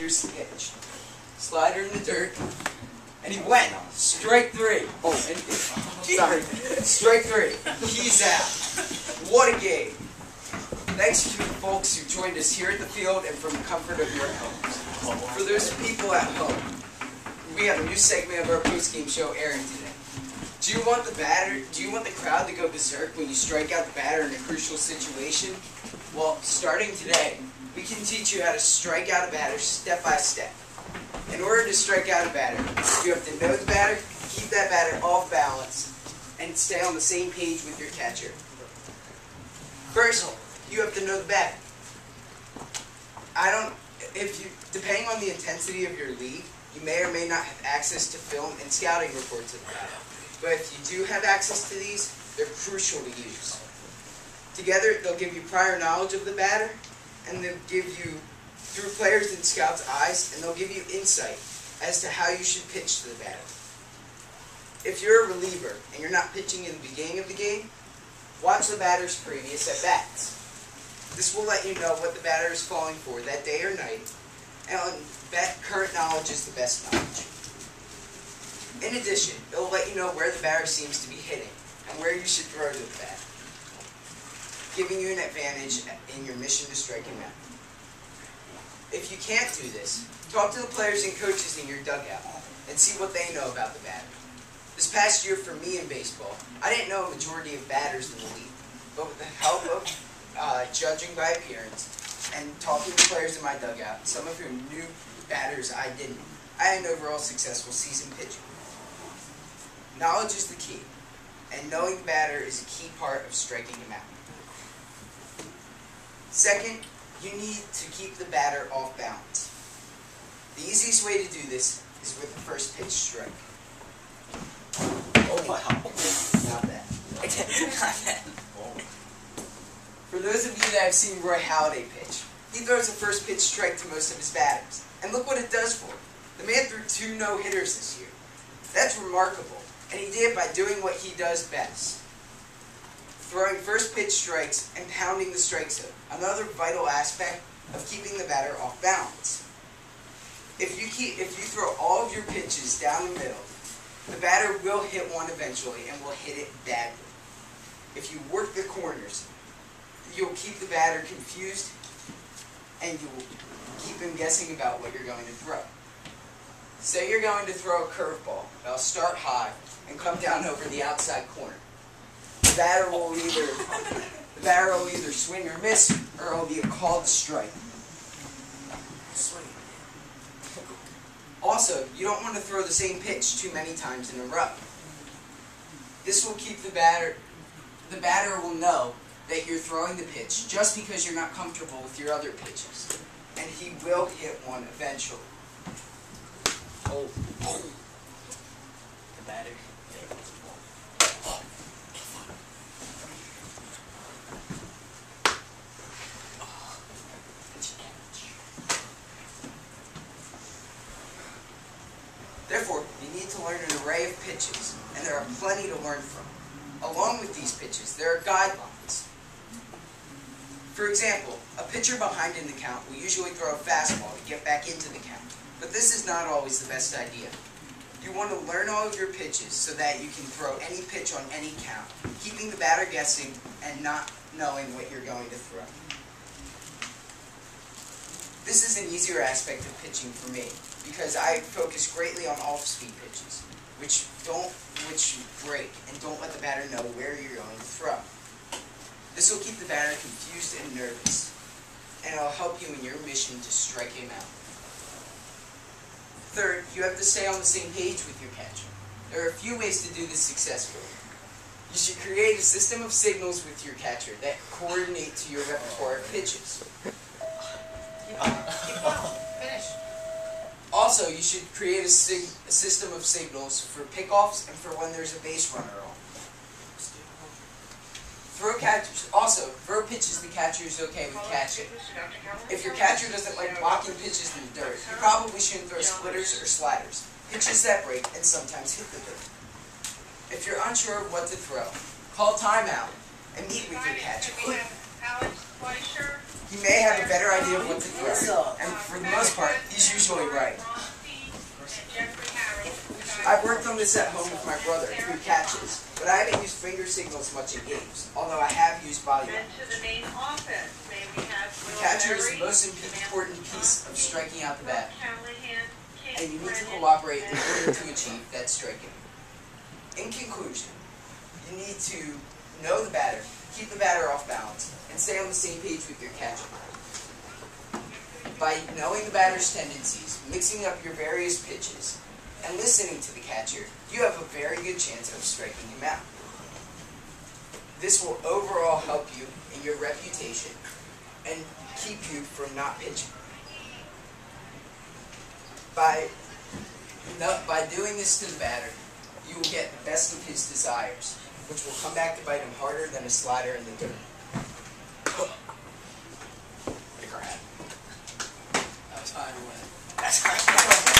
here's the pitch. Slider in the dirt, and he went. Strike three. Sorry. Strike three. He's out. What a game. Thanks to you folks who joined us here at the field and from the comfort of your homes. For those people at home, we have a new segment of our post-game show airing today. Do you want the crowd to go berserk when you strike out the batter in a crucial situation? Well, starting today, we can teach you how to strike out a batter step by step. In order to strike out a batter, you have to know the batter, keep that batter off balance, and stay on the same page with your catcher. First, you have to know the batter. Depending on the intensity of your league, you may or may not have access to film and scouting reports of the batter. But if you do have access to these, they're crucial to use. Together, they'll give you prior knowledge of the batter, and they'll give you, through players and scouts' eyes, and they'll give you insight as to how you should pitch to the batter. If you're a reliever and you're not pitching in the beginning of the game, watch the batter's previous at-bats. This will let you know what the batter is falling for that day or night, and that current knowledge is the best knowledge. In addition, it will let you know where the batter seems to be hitting and where you should throw to the batter, giving you an advantage in your mission to strike him out. If you can't do this, talk to the players and coaches in your dugout and see what they know about the batter. This past year for me in baseball, I didn't know a majority of batters in the league, but with the help of judging by appearance and talking to players in my dugout, some of who knew batters I didn't, I had an overall successful season pitching. Knowledge is the key, and knowing the batter is a key part of striking him out. Second, you need to keep the batter off balance. The easiest way to do this is with the first pitch strike. Oh wow. Not that. Not that. For those of you that have seen Roy Halladay pitch, he throws a first pitch strike to most of his batters. And look what it does for him. The man threw 2 no-hitters this year. That's remarkable. And he did it by doing what he does best. Throwing first pitch strikes and pounding the strike zone. Another vital aspect of keeping the batter off balance. If you throw all of your pitches down the middle, the batter will hit one eventually and will hit it badly. If you work the corners, you'll keep the batter confused and you'll keep him guessing about what you're going to throw. Say you're going to throw a curveball that'll start high and come down over the outside corner. The batter will either swing or miss, or it'll be a called strike. Also, you don't want to throw the same pitch too many times in a row. This will keep the batter will know that you're throwing the pitch just because you're not comfortable with your other pitches. And he will hit one eventually. Oh. The batter. Therefore, you need to learn an array of pitches, and there are plenty to learn from. Along with these pitches, there are guidelines. For example, a pitcher behind in the count will usually throw a fastball to get back into the count, but this is not always the best idea. You want to learn all of your pitches so that you can throw any pitch on any count, keeping the batter guessing and not knowing what you're going to throw. This is an easier aspect of pitching for me, because I focus greatly on off-speed pitches, which break and don't let the batter know where you're going to throw. This will keep the batter confused and nervous, and it'll help you in your mission to strike him out. Third, you have to stay on the same page with your catcher. There are a few ways to do this successfully. You should create a system of signals with your catcher that coordinate to your repertoire of pitches. Finish. Also, you should create a system of signals for pickoffs and for when there's a base runner on. Throw pitches the catcher is okay with catching. If your catcher doesn't like blocking pitches in the dirt, you probably shouldn't throw splitters or sliders, pitches that break and sometimes hit the dirt. If you're unsure of what to throw, call timeout and meet with your catcher. He may have a better idea of what to throw, and for the most part, he's usually this at home with my brother, who catches, but I haven't used finger signals much in games, although I have used body Then language. to the main office, may we have The Will catcher is Berry, the most Samantha important piece of striking out the bat, Callahan, Kate and you need to Brennan, cooperate in and order to achieve that striking. In conclusion, you need to know the batter, keep the batter off balance, and stay on the same page with your catcher. By knowing the batter's tendencies, mixing up your various pitches, and listening to the catcher, you have a very good chance of striking him out. This will overall help you in your reputation and keep you from not pitching. By doing this to the batter, you will get the best of his desires, which will come back to bite him harder than a slider in the dirt. Pick our hat. That was fine.